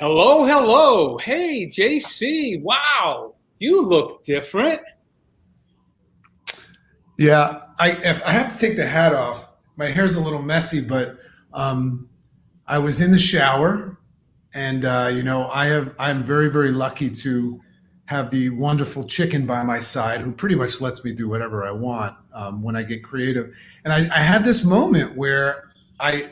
Hello, hello. Hey, JC. Wow, you look different. Yeah, if I have to take the hat off. My hair's a little messy, but um, I was in the shower, and I'm very very lucky to have the wonderful chicken by my side, who pretty much lets me do whatever I want when I get creative. And I had this moment where I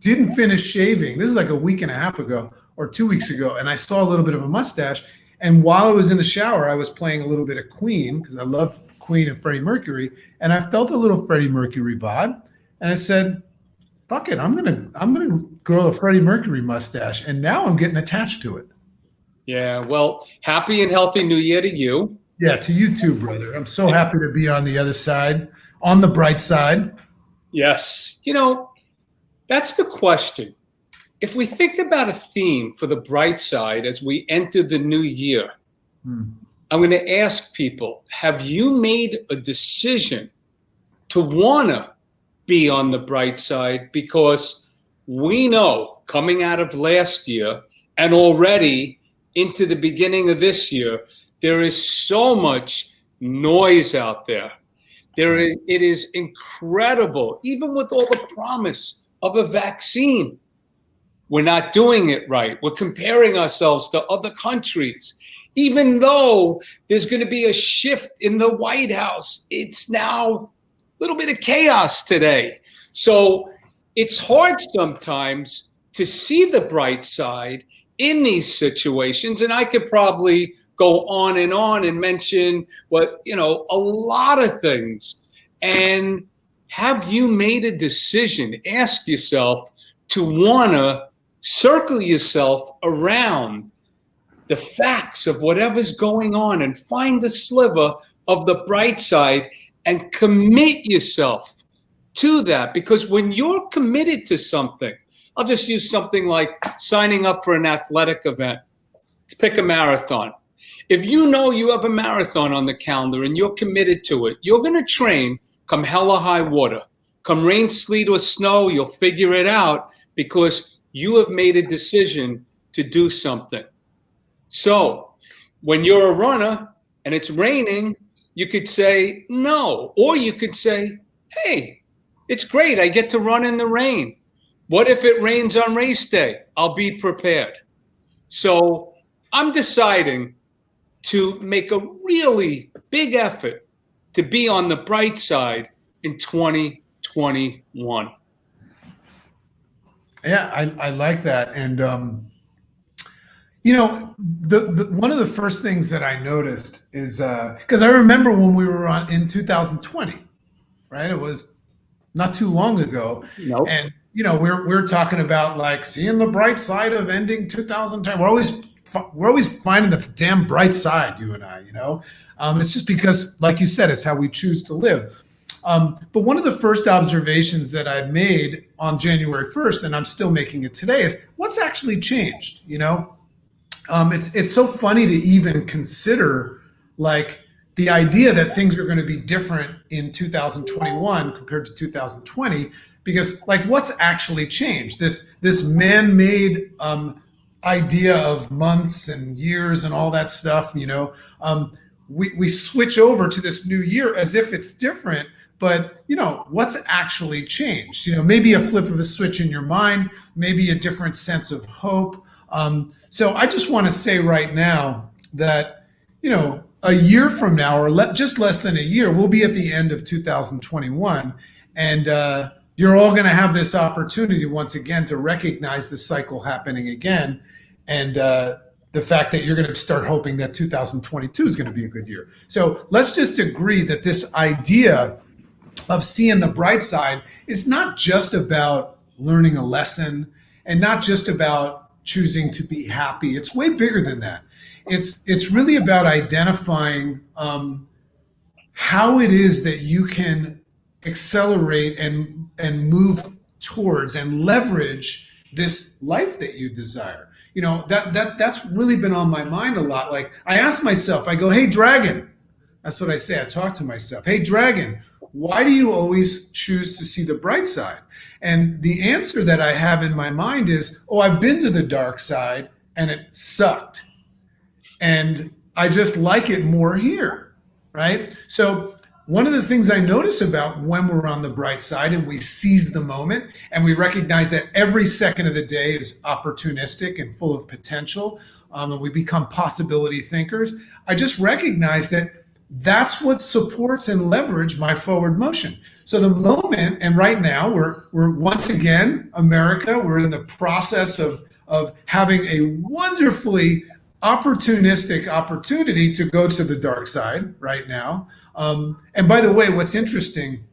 didn't finish shaving. This is like a week and a half ago or 2 weeks ago, and I saw a little bit of a mustache. And while I was in the shower, I was playing a little bit of Queen because I love Queen and Freddie Mercury, and I felt a little Freddie Mercury vibe, and I said, "Fuck it, I'm gonna grow a Freddie Mercury mustache," and now I'm getting attached to it. Yeah, well, happy and healthy new year to you. Yeah, to you too, brother. I'm so happy to be on the other side, on the bright side. Yes, that's the question. If we think about a theme for the bright side as we enter the new year, Hmm. I'm going to ask people, have you made a decision to want to be on the bright side? Because we know coming out of last year and already into the beginning of this year, there is so much noise out there. It is incredible, even with all the promise of a vaccine. We're not doing it right. We're comparing ourselves to other countries. Even though there's going to be a shift in the White House, it's now a little bit of chaos today. So it's hard sometimes to see the bright side in these situations. And I could probably go on and mention a lot of things. And have you made a decision? Ask yourself to want to circle yourself around the facts of whatever's going on and find the sliver of the bright side and commit yourself to that. Because when you're committed to something, I'll just use something like signing up for an athletic event to pick a marathon. If you know you have a marathon on the calendar and you're committed to it, you're going to train come hell or high water. Come rain, sleet, or snow, you'll figure it out because you have made a decision to do something. So when you're a runner and it's raining, you could say no. Or you could say, hey, it's great. I get to run in the rain. What if it rains on race day? I'll be prepared. So I'm deciding to make a really big effort to be on the bright side in 2021. Yeah, I like that. And the one of the first things that I noticed is because I remember when we were on in 2020, right? It was not too long ago, Nope. and we're talking about like seeing the bright side of ending 2010. We're always finding the damn bright side, you and I. It's just because, like you said, it's how we choose to live. But one of the first observations that I made on January 1st, and I'm still making it today, is what's actually changed. It's so funny to even consider like the idea that things are going to be different in 2021 compared to 2020, because like what's actually changed? This man-made idea of months and years and all that stuff. We switch over to this new year as if it's different, but what's actually changed? Maybe a flip of a switch in your mind, maybe a different sense of hope. So I just want to say right now that a year from now, or just less than a year, we'll be at the end of 2021, and you're all going to have this opportunity once again to recognize the cycle happening again, and the fact that you're going to start hoping that 2022 is going to be a good year. So let's just agree that this idea of seeing the bright side is not just about learning a lesson and not just about choosing to be happy. It's way bigger than that. It's really about identifying how it is that you can accelerate and move towards and leverage this life that you desire. That's really been on my mind a lot. Like I ask myself, I go, hey dragon, that's what I say. I talk to myself. Hey dragon, why do you always choose to see the bright side? And the answer that I have in my mind is, oh, I've been to the dark side and it sucked. And I just like it more here, right? So one of the things I notice about when we're on the bright side and we seize the moment and we recognize that every second of the day is opportunistic and full of potential, and we become possibility thinkers, I just recognize that that's what supports and leverage my forward motion. So the moment, and right now we're once again, America, we're in the process of having a wonderfully opportunistic opportunity to go to the dark side right now. And by the way, what's interesting,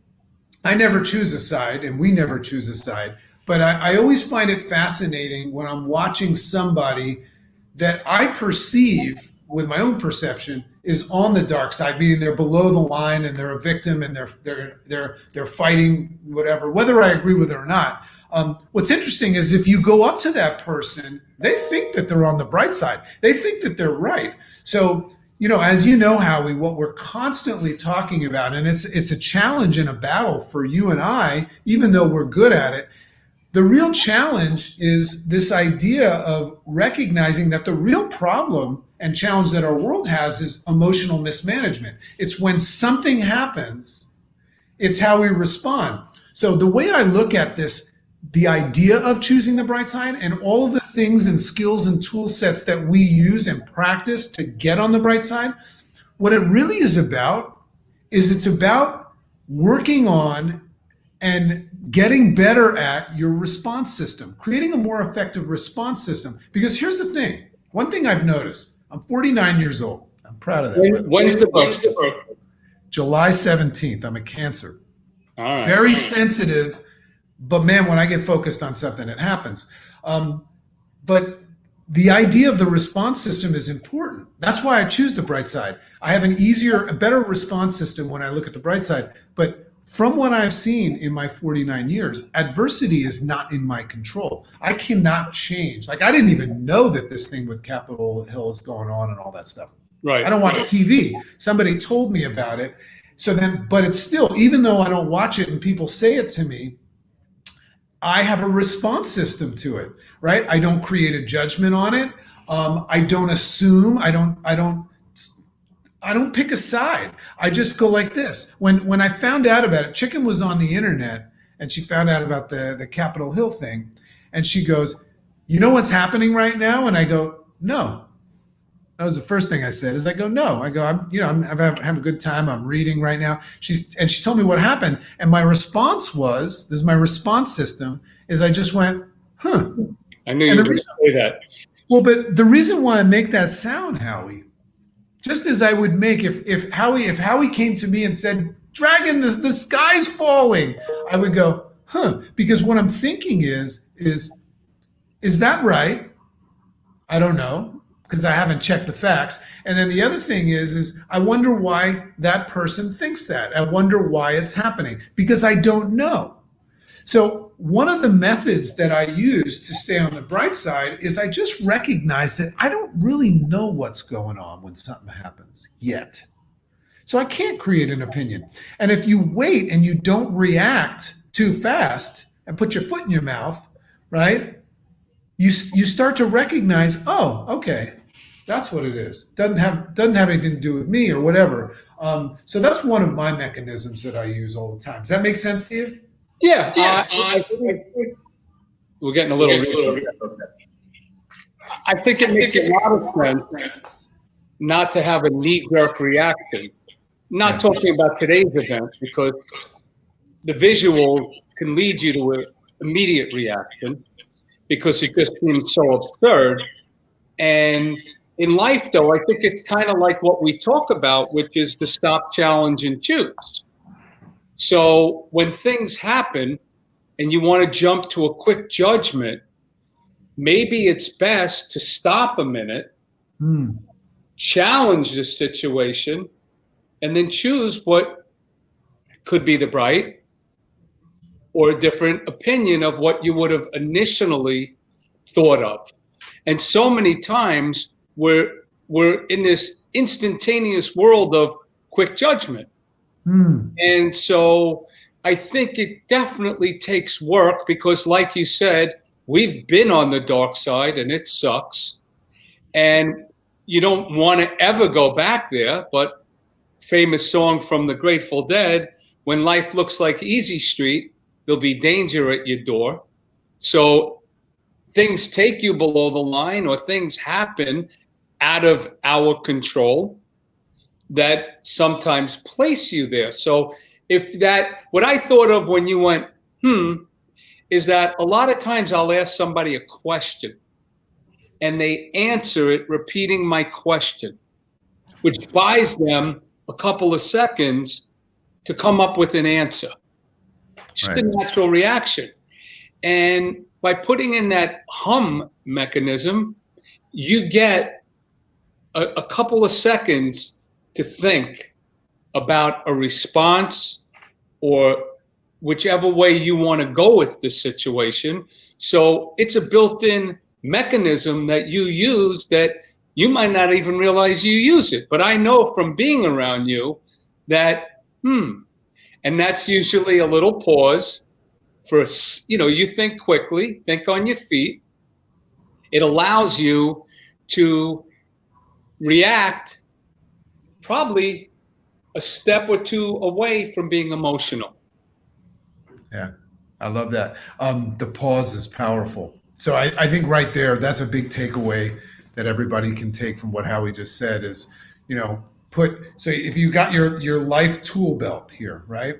I never choose a side and we never choose a side, but I always find it fascinating when I'm watching somebody that I perceive with my own perception is on the dark side, meaning they're below the line and they're a victim and they're fighting whatever, whether I agree with it or not. What's interesting is if you go up to that person, they think that they're on the bright side. They think that they're right. So, as you know, Howie, what we're constantly talking about, and it's a challenge and a battle for you and I, even though we're good at it, the real challenge is this idea of recognizing that the real problem and challenge that our world has is emotional mismanagement. It's when something happens, it's how we respond. So the way I look at this, the idea of choosing the bright side and all of the things and skills and tool sets that we use and practice to get on the bright side, what it really is about is it's about working on and getting better at your response system, creating a more effective response system. Because here's the thing. One thing I've noticed, I'm 49 years old. I'm proud of that. When's the birthday? July 17th. I'm a Cancer. All right. Very sensitive, but man, when I get focused on something, it happens. But the idea of the response system is important. That's why I choose the bright side. I have a better response system when I look at the bright side. But from what I've seen in my 49 years, adversity is not in my control. I cannot change. Like, I didn't even know that this thing with Capitol Hill is going on and all that stuff. Right. I don't watch TV. Somebody told me about it. So then, but it's still, even though I don't watch it and people say it to me, I have a response system to it, right? I don't create a judgment on it. I don't assume. I don't pick a side. I just go like this. When I found out about it, Chicken was on the internet and she found out about the Capitol Hill thing, and she goes, "You know what's happening right now?" And I go, "No." That was the first thing I said. Is I go, "No." I go, I'm having a good time. I'm reading right now. She told me what happened, and my response was, this is my response system, is I just went, "Huh." I knew you were going to say that. Well, but the reason why I make that sound, Howie, just as I would make if Howie came to me and said, "Dragon, the sky's falling," I would go, "Huh," because what I'm thinking is that right? I don't know, because I haven't checked the facts. And then the other thing is I wonder why that person thinks that. I wonder why it's happening, because I don't know. So one of the methods that I use to stay on the bright side is I just recognize that I don't really know what's going on when something happens yet. So I can't create an opinion. And if you wait and you don't react too fast and put your foot in your mouth, right? You start to recognize, oh, okay, that's what it is. Doesn't have anything to do with me or whatever. So that's one of my mechanisms that I use all the time. Does that make sense to you? Yeah. I think we're getting a little. I think it makes a lot of sense not to have a knee-jerk reaction. Not talking about today's event, because the visual can lead you to an immediate reaction because it just seems so absurd. And in life, though, I think it's kind of like what we talk about, which is to stop, challenge, and choose. So when things happen and you want to jump to a quick judgment, maybe it's best to stop a minute, challenge the situation, and then choose what could be the bright or a different opinion of what you would have initially thought of. And so many times we're in this instantaneous world of quick judgment. And so I think it definitely takes work because, like you said, we've been on the dark side and it sucks. And you don't want to ever go back there. But famous song from the Grateful Dead, when life looks like Easy Street, there'll be danger at your door. So things take you below the line or things happen out of our control that sometimes place you there. So if that, what I thought of when you went, is that a lot of times I'll ask somebody a question and they answer it repeating my question, which buys them a couple of seconds to come up with an answer. Just Right. a natural reaction. And by putting in that hum mechanism, you get a couple of seconds to think about a response or whichever way you want to go with the situation. So it's a built-in mechanism that you use that you might not even realize you use it. But I know from being around you that, and that's usually a little pause for, you think quickly, think on your feet. It allows you to react probably a step or two away from being emotional. Yeah, I love that. The pause is powerful. So I think right there, that's a big takeaway that everybody can take from what Howie just said is, so if you got your life tool belt here, right?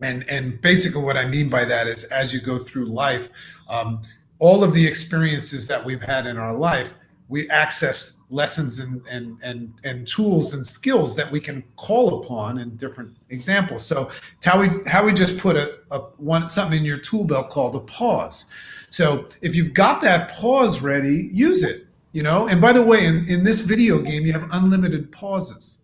And basically what I mean by that is as you go through life, all of the experiences that we've had in our life, we access lessons and tools and skills that we can call upon in different examples. So Howie just put something in your tool belt called a pause. So if you've got that pause ready, use it, and by the way, in this video game, you have unlimited pauses,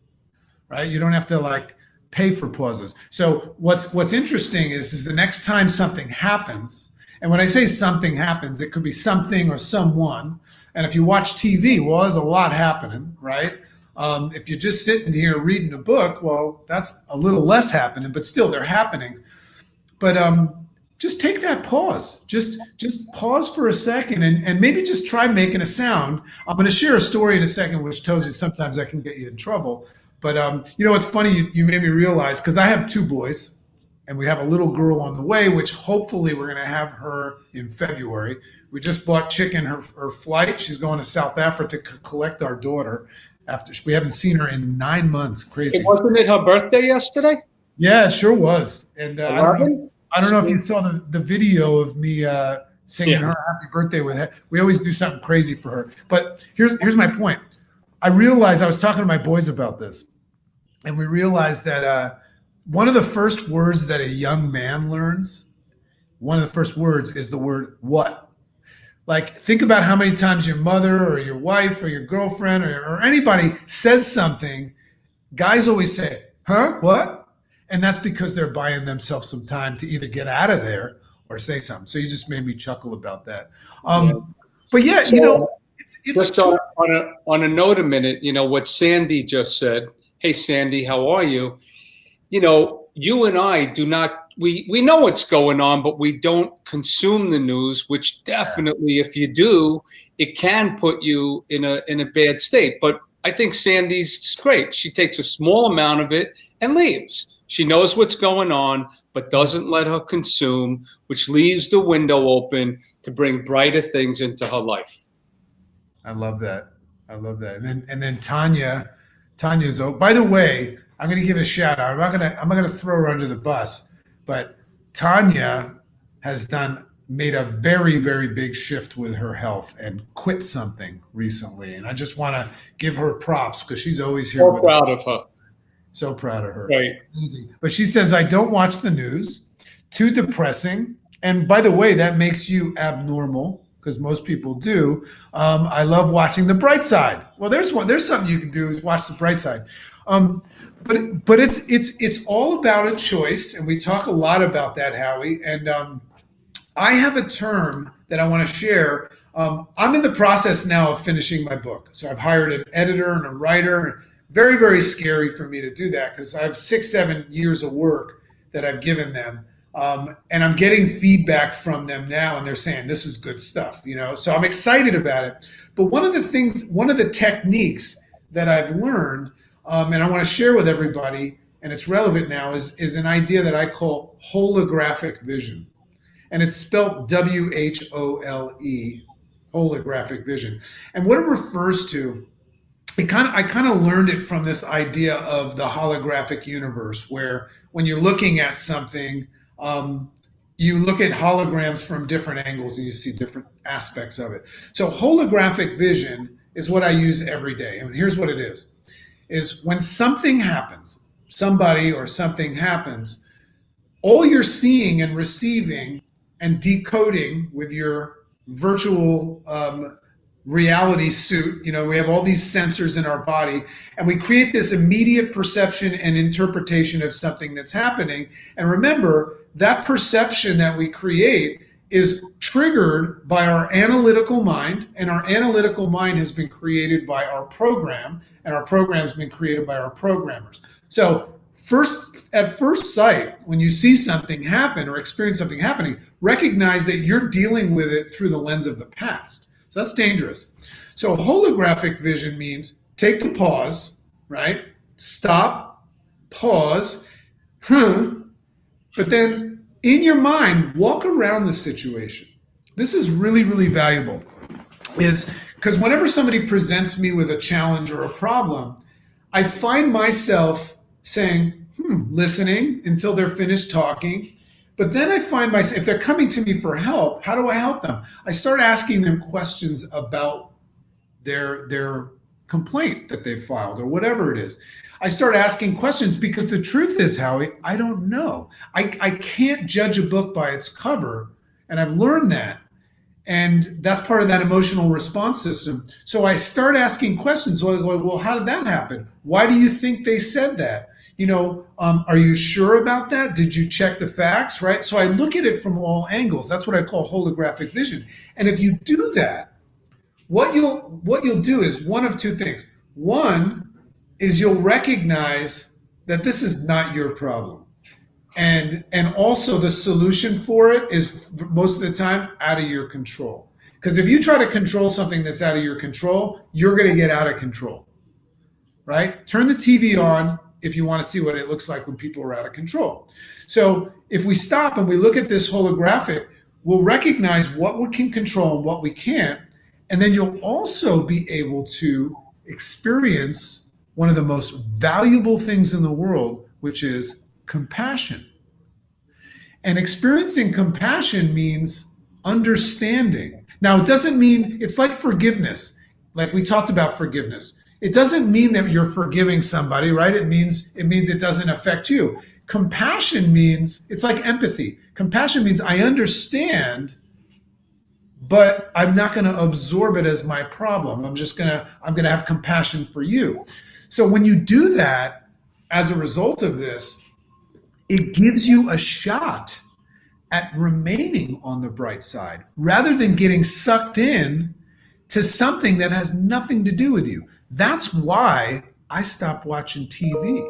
right? You don't have to pay for pauses. So what's interesting is the next time something happens, and when I say something happens, it could be something or someone. And if you watch TV, well, there's a lot happening, right? If you're just sitting here reading a book, well, that's a little less happening, but still they're happening. But just take that pause. Just pause for a second and maybe just try making a sound. I'm going to share a story in a second, which tells you sometimes I can get you in trouble. But it's funny, you made me realize, because I have 2 boys, and we have a little girl on the way, which hopefully we're going to have her in February. We just bought Chicken her flight. She's going to South Africa to collect our daughter after we haven't seen her in 9 months. Crazy. Wasn't it her birthday yesterday? Yeah, it sure was. And I don't know if you saw the video of me singing her happy birthday with her. We always do something crazy for her. But here's my point. I realized, I was talking to my boys about this, and we realized that one of the first words that a young man learns, one of the first words is the word what. Think about how many times your mother or your wife or your girlfriend or anybody says something. Guys always say, huh, what? And that's because they're buying themselves some time to either get out of there or say something. So you just made me chuckle about that. But yeah, So, it's just on a note a minute, what Sandy just said. Hey, Sandy, how are you? You and I do not, we know what's going on, but we don't consume the news, which definitely, if you do, it can put you in a bad state. But I think Sandy's great. She takes a small amount of it and leaves. She knows what's going on, but doesn't let her consume, which leaves the window open to bring brighter things into her life. I love that. And then Tanya's. By the way, I'm going to give a shout out. I'm not going to throw her under the bus, but Tanya has made a very, very big shift with her health and quit something recently. And I just want to give her props because she's always here. So proud of her. So proud of her. Right. Easy. But she says, I don't watch the news. Too depressing. And by the way, that makes you abnormal because most people do. I love watching the bright side. Well, there's something you can do is watch the bright side. But it's all about a choice, and we talk a lot about that, Howie. And I have a term that I want to share. I'm in the process now of finishing my book, so I've hired an editor and a writer. Very, very scary for me to do that because I have 6-7 years of work that I've given them. And I'm getting feedback from them now, and they're saying this is good stuff, you know. So I'm excited about it. But one of the techniques that I've learned, and I want to share with everybody, and it's relevant now, is an idea that I call holographic vision, and it's spelled WHOLE, holographic vision. And what it refers to, I kind of learned it from this idea of the holographic universe, where when you're looking at something, you look at holograms from different angles and you see different aspects of it. So holographic vision is what I use every day. And here's what it is when something happens, somebody or something happens, all you're seeing and receiving and decoding with your virtual reality suit, you know, we have all these sensors in our body, and we create this immediate perception and interpretation of something that's happening. And remember, that perception that we create is triggered by our analytical mind, and our analytical mind has been created by our program, and our program has been created by our programmers. So at first sight, when you see something happen or experience something happening, recognize that you're dealing with it through the lens of the past. So that's dangerous. So holographic vision means take the pause, right? Stop, pause, but then in your mind, walk around the situation. This is really, really valuable, is because whenever somebody presents me with a challenge or a problem, I find myself saying, listening until they're finished talking. But then I find myself, if they're coming to me for help, how do I help them? I start asking them questions about their complaint that they filed or whatever it is. I start asking questions because the truth is, Howie, I don't know. I can't judge a book by its cover, and I've learned that. And that's part of that emotional response system. So I start asking questions. So I go, well, how did that happen? Why do you think they said that? You know, are you sure about that? Did you check the facts, right? So I look at it from all angles. That's what I call holographic vision. And if you do that, what you'll do is one of two things. One is you'll recognize that this is not your problem. And also the solution for it is most of the time out of your control. Because if you try to control something that's out of your control, you're going to get out of control, right? Turn the TV on if you want to see what it looks like when people are out of control. So if we stop and we look at this holographic, we'll recognize what we can control and what we can't. And then you'll also be able to experience one of the most valuable things in the world, which is compassion. And experiencing compassion means understanding. Now, it doesn't mean, it's like forgiveness, like we talked about forgiveness. It doesn't mean that you're forgiving somebody, right? It means it doesn't affect you. Compassion means, it's like empathy. Compassion means I understand, but I'm not going to absorb it as my problem. I'm going to have compassion for you. So when you do that, as a result of this, it gives you a shot at remaining on the bright side rather than getting sucked in to something that has nothing to do with you. That's why I stopped watching TV.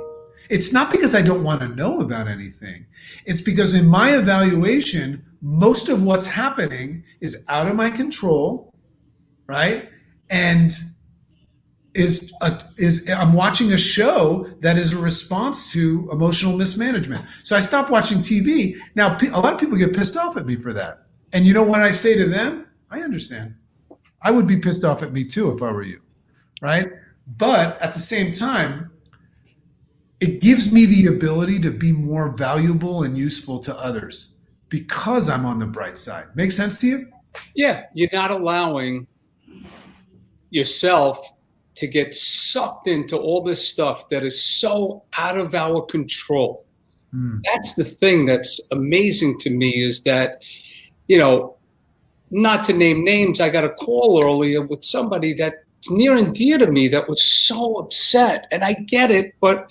It's not because I don't want to know about anything. It's because in my evaluation, most of what's happening is out of my control, right? And I'm watching a show that is a response to emotional mismanagement. So I stopped watching TV. Now, a lot of people get pissed off at me for that. And you know what I say to them? I understand. I would be pissed off at me too if I were you, right? But at the same time, it gives me the ability to be more valuable and useful to others because I'm on the bright side. Make sense to you? Yeah, you're not allowing yourself to get sucked into all this stuff that is so out of our control. That's the thing that's amazing to me, is that, you know, not to name names, I got a call earlier with somebody that's near and dear to me that was so upset. And I get it, but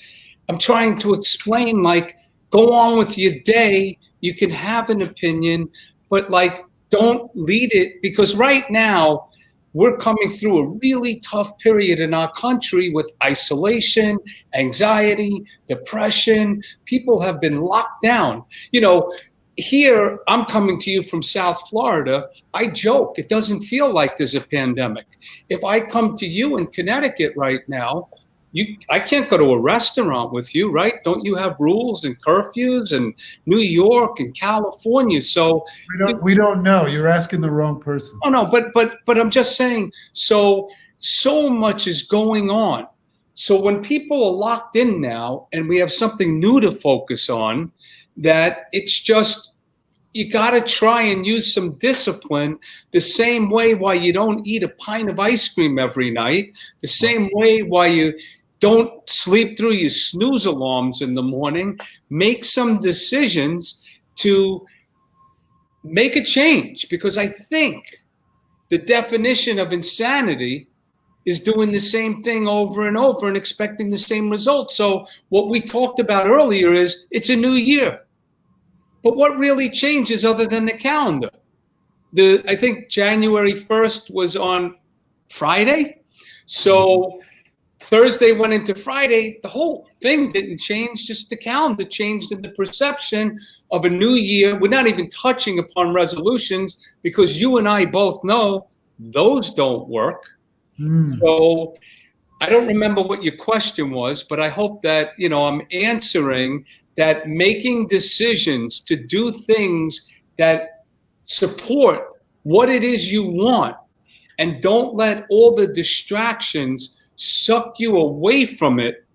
I'm trying to explain, like, go on with your day. You can have an opinion, but like, don't lead it, because right now, we're coming through a really tough period in our country with isolation, anxiety, depression. People have been locked down. You know, here, I'm coming to you from South Florida. I joke, it doesn't feel like there's a pandemic. If I come to you in Connecticut right now, I can't go to a restaurant with you, right? Don't you have rules and curfews and New York and California? So we don't know. You're asking the wrong person. oh no, but I'm just saying, so much is going on. So when people are locked in now and we have something new to focus on, that it's just, you got to try and use some discipline the same way why you don't eat a pint of ice cream every night, the same way why you don't sleep through your snooze alarms in the morning. Make some decisions to make a change, because I think the definition of insanity is doing the same thing over and over and expecting the same results. So what we talked about earlier is it's a new year. But what really changes other than the calendar? I think January 1st was on Friday. So Thursday went into Friday. The whole thing didn't change, just the calendar changed in the perception of a new year. We're not even touching upon resolutions, because you and I both know those don't work. So I don't remember what your question was, but I hope that, you know, I'm answering that. Making decisions to do things that support what it is you want, and don't let all the distractions suck you away from it,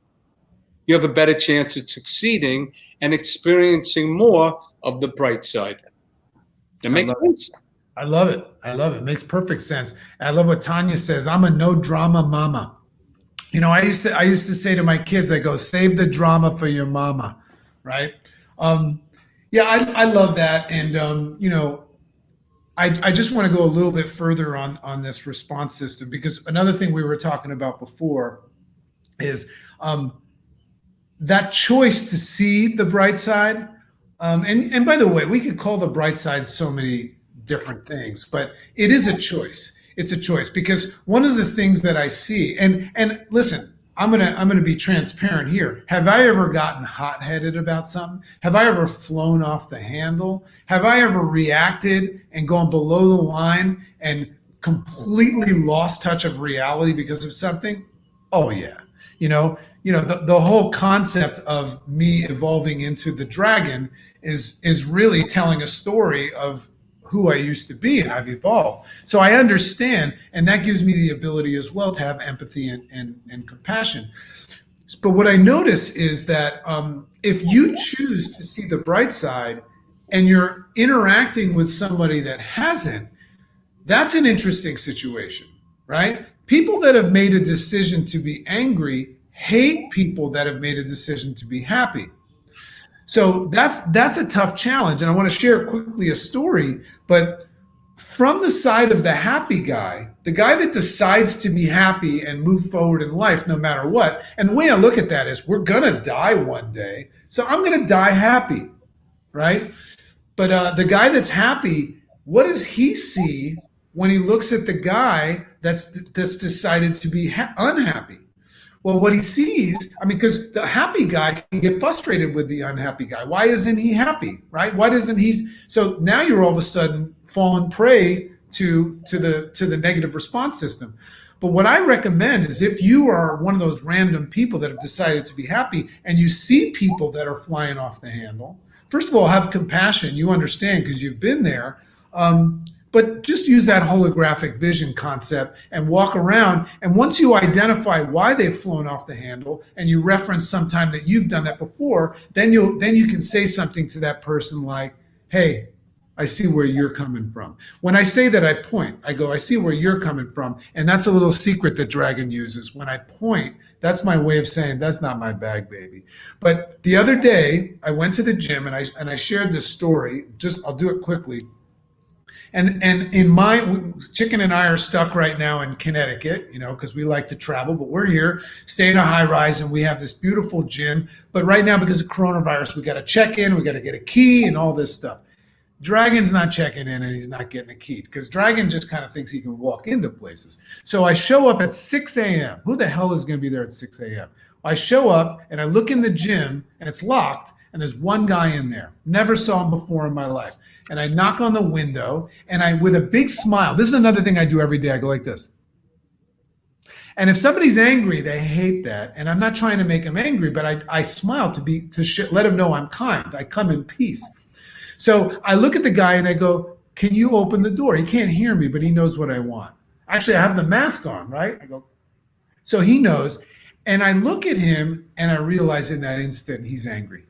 you have a better chance at succeeding and experiencing more of the bright side. That makes sense? I love it. I love it. Makes perfect sense. I love what Tanya says. I'm a no drama mama. You know, I used to say to my kids, I go, save the drama for your mama, right? Yeah, I love that. And, you know, I just want to go a little bit further on this response system, because another thing we were talking about before is that choice to see the bright side. And by the way, we could call the bright side so many different things, but it is a choice. It's a choice, because one of the things that I see, and listen, I'm gonna be transparent here. Have I ever gotten hot-headed about something? Have I ever flown off the handle? Have I ever reacted and gone below the line and completely lost touch of reality because of something? Oh yeah. You know, the whole concept of me evolving into the dragon is really telling a story of who I used to be, and I've evolved. So I understand, and that gives me the ability as well to have empathy and compassion. But what I notice is that if you choose to see the bright side and you're interacting with somebody that hasn't, that's an interesting situation, right? People that have made a decision to be angry hate people that have made a decision to be happy. So that's a tough challenge. And I want to share quickly a story, but from the side of the happy guy, the guy that decides to be happy and move forward in life no matter what. And the way I look at that is, we're going to die one day. So I'm going to die happy, right? But the guy that's happy, what does he see when he looks at the guy that's decided to be unhappy? Well, what he sees, I mean, because the happy guy can get frustrated with the unhappy guy. Why isn't he happy, right? Why doesn't he? So now you're all of a sudden falling prey to the negative response system. But what I recommend is, if you are one of those random people that have decided to be happy and you see people that are flying off the handle, first of all, have compassion. You understand because you've been there. But just use that holographic vision concept and walk around. And once you identify why they've flown off the handle, and you reference sometime that you've done that before, then you can say something to that person like, hey, I see where you're coming from. When I say that, I point. I go, I see where you're coming from. And that's a little secret that Dragon uses. When I point, that's my way of saying, that's not my bag, baby. But the other day, I went to the gym and I shared this story. I'll do it quickly. And in Chicken and I are stuck right now in Connecticut, you know, because we like to travel, but we're here, stay in a high rise, and we have this beautiful gym. But right now, because of coronavirus, we got to check in, we got to get a key and all this stuff. Dragon's not checking in and he's not getting a key because Dragon just kind of thinks he can walk into places. So I show up at 6 a.m. Who the hell is going to be there at 6 a.m.? I show up and I look in the gym and it's locked and there's one guy in there. Never saw him before in my life. And I knock on the window and I, with a big smile, this is another thing I do every day. I go like this. And if somebody's angry, they hate that. And I'm not trying to make them angry, but I smile to let them know I'm kind. I come in peace. So I look at the guy and I go, can you open the door? He can't hear me, but he knows what I want. Actually, I have the mask on, right? I go, so he knows. And I look at him and I realize in that instant he's angry.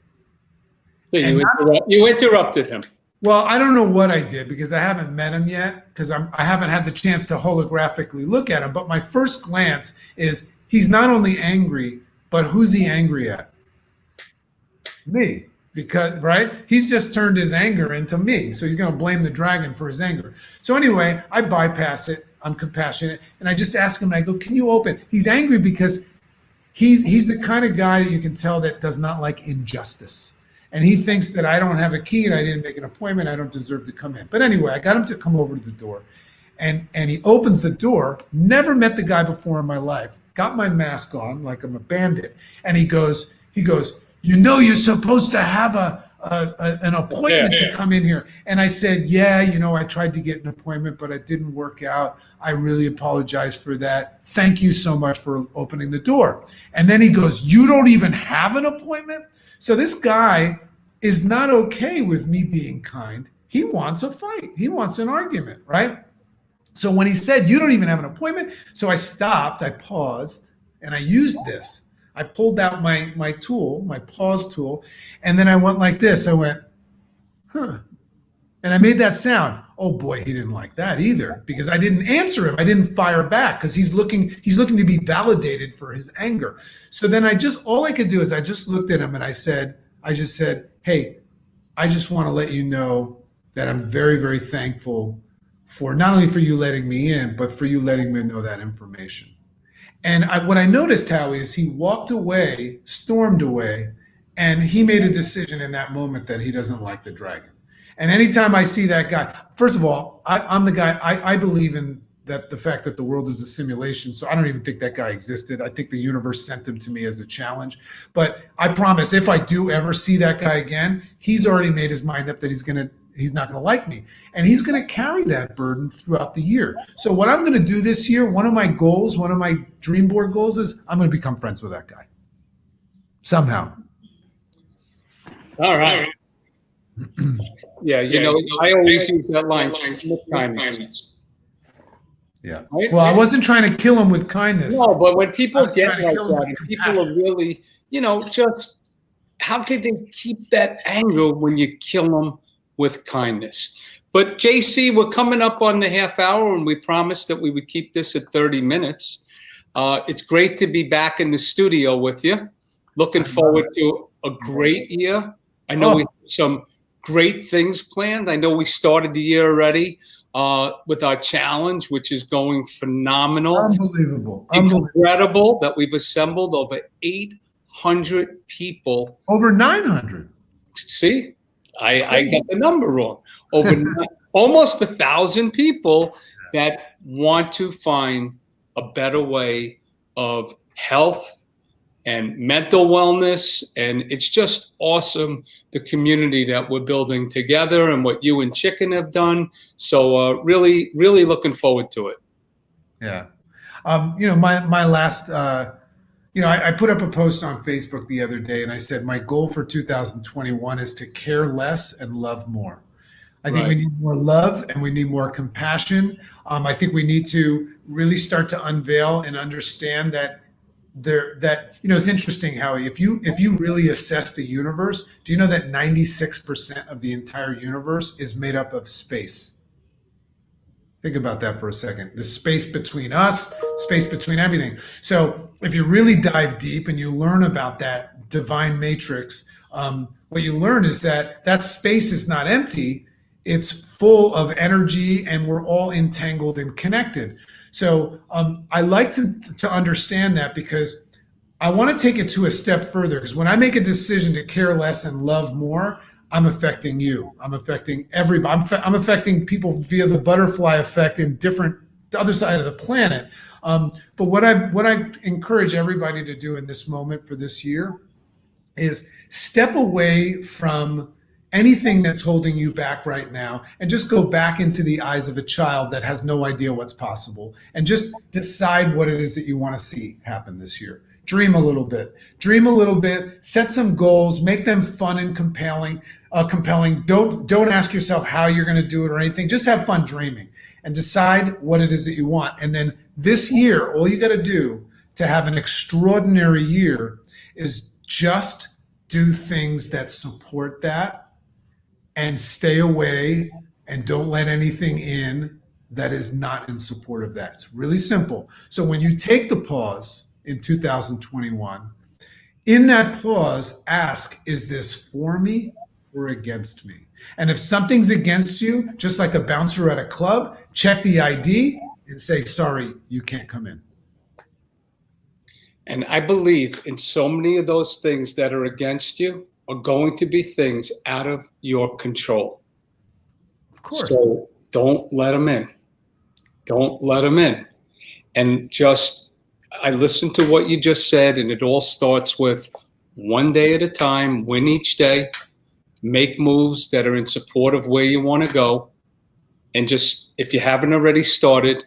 So you interrupted him. Well, I don't know what I did because I haven't met him yet because I haven't had the chance to holographically look at him. But my first glance is he's not only angry, but who's he angry at? Me. Because, right? He's just turned his anger into me. So he's going to blame the dragon for his anger. So anyway, I bypass it. I'm compassionate. And I just ask him, and I go, can you open? He's angry because he's the kind of guy that you can tell that does not like injustice. And he thinks that I don't have a key and I didn't make an appointment. I don't deserve to come in. But anyway, I got him to come over to the door. And he opens the door. Never met the guy before in my life. Got my mask on like I'm a bandit. And he goes, you know you're supposed to have an appointment to come in here. And I said, yeah, I tried to get an appointment, but it didn't work out. I really apologize for that. Thank you so much for opening the door. And then he goes, you don't even have an appointment? So this guy is not okay with me being kind. He wants a fight. He wants an argument, right? So when he said, you don't even have an appointment, so I stopped, I paused, and I used this. I pulled out my tool, my pause tool, and then I went like this. I went, huh. And I made that sound. Oh boy, he didn't like that either because I didn't answer him. I didn't fire back because he's looking to be validated for his anger. So then all I could do is I just looked at him and I just said, hey, I just want to let you know that I'm very, very thankful for not only for you letting me in, but for you letting me know that information. And what I noticed, Howie, is he walked away, stormed away, and he made a decision in that moment that he doesn't like the dragon. And anytime I see that guy, first of all, I'm the guy, I believe in that the fact that the world is a simulation. So I don't even think that guy existed. I think the universe sent him to me as a challenge. But I promise if I do ever see that guy again, he's already made his mind up that he's not going to like me. And he's going to carry that burden throughout the year. So what I'm going to do this year, one of my dream board goals is I'm going to become friends with that guy. Somehow. All right. Yeah, I always use that line, kindness. Yeah. Well, I wasn't trying to kill him with kindness. No, but when people get like that, and people are really, just how could they keep that anger when you kill them with kindness? But JC, we're coming up on the half hour, and we promised that we would keep this at 30 minutes. It's great to be back in the studio with you. Looking forward to a great year. I know we have some great things planned. I know we started the year already with our challenge, which is going phenomenal. Unbelievable. Incredible that we've assembled over 800 people. Over 900. See, I got the number wrong. Over almost 1,000 people that want to find a better way of health and mental wellness. And it's just awesome, the community that we're building together and what you and Chicken have done. So really, really looking forward to it. Yeah. My last, I put up a post on Facebook the other day and I said, my goal for 2021 is to care less and love more. I think we need more love and we need more compassion. I think we need to really start to unveil and understand that it's interesting, Howie, if you really assess the universe, do you know that 96% of the entire universe is made up of space? Think about that for a second. The space between us, space between everything. So if you really dive deep and you learn about that divine matrix, what you learn is that space is not empty. It's full of energy and we're all entangled and connected. So I like to understand that because I want to take it to a step further. Because when I make a decision to care less and love more, I'm affecting you. I'm affecting everybody. I'm affecting people via the butterfly effect in the other side of the planet. But what I encourage everybody to do in this moment for this year is step away from anything that's holding you back right now and just go back into the eyes of a child that has no idea what's possible and just decide what it is that you want to see happen this year. Dream a little bit. Dream a little bit. Set some goals. Make them fun and compelling. Don't ask yourself how you're going to do it or anything. Just have fun dreaming and decide what it is that you want. And then this year, all you got to do to have an extraordinary year is just do things that support that and stay away and don't let anything in that is not in support of that. It's really simple. So when you take the pause in 2021, in that pause, ask, is this for me or against me? And if something's against you, just like a bouncer at a club, check the ID and say, sorry, you can't come in. And I believe in so many of those things that are against you are going to be things out of your control. Of course. So don't let them in. Don't let them in. And I listened to what you just said, and it all starts with one day at a time, win each day, make moves that are in support of where you want to go. And just, if you haven't already started,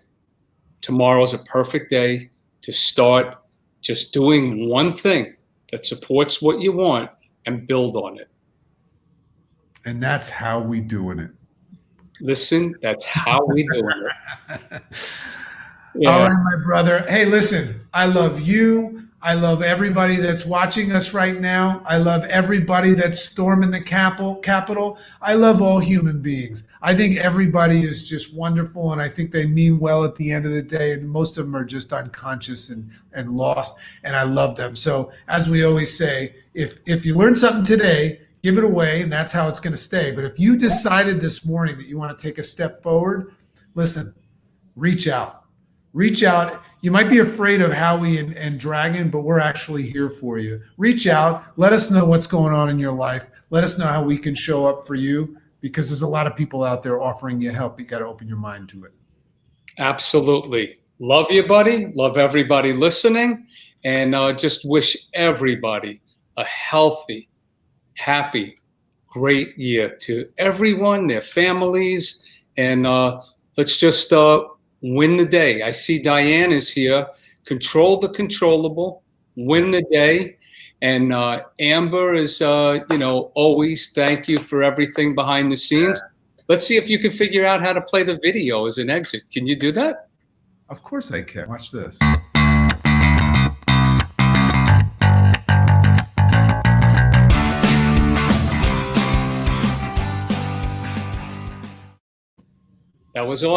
tomorrow's a perfect day to start just doing one thing that supports what you want and build on it. And that's how we doing it. Listen, that's how we doing it. Yeah. All right, my brother. Hey, listen, I love you. I love everybody that's watching us right now. I love everybody that's storming the Capitol. I love all human beings. I think everybody is just wonderful, and I think they mean well at the end of the day, and most of them are just unconscious and lost, and I love them. So as we always say, if you learned something today, give it away, and that's how it's going to stay. But if you decided this morning that you want to take a step forward, listen, reach out. Reach out. You might be afraid of Howie and Dragon, but we're actually here for you. Reach out. Let us know what's going on in your life. Let us know how we can show up for you, because there's a lot of people out there offering you help. You got to open your mind to it. Absolutely. Love you, buddy. Love everybody listening. And just wish everybody a healthy, happy, great year, to everyone, their families. And let's just win the day. I see Diane is here. Control the controllable, win the day. And Amber is, always thank you for everything behind the scenes. Let's see if you can figure out how to play the video as an exit. Can you do that? Of course I can. Watch this. That was awesome.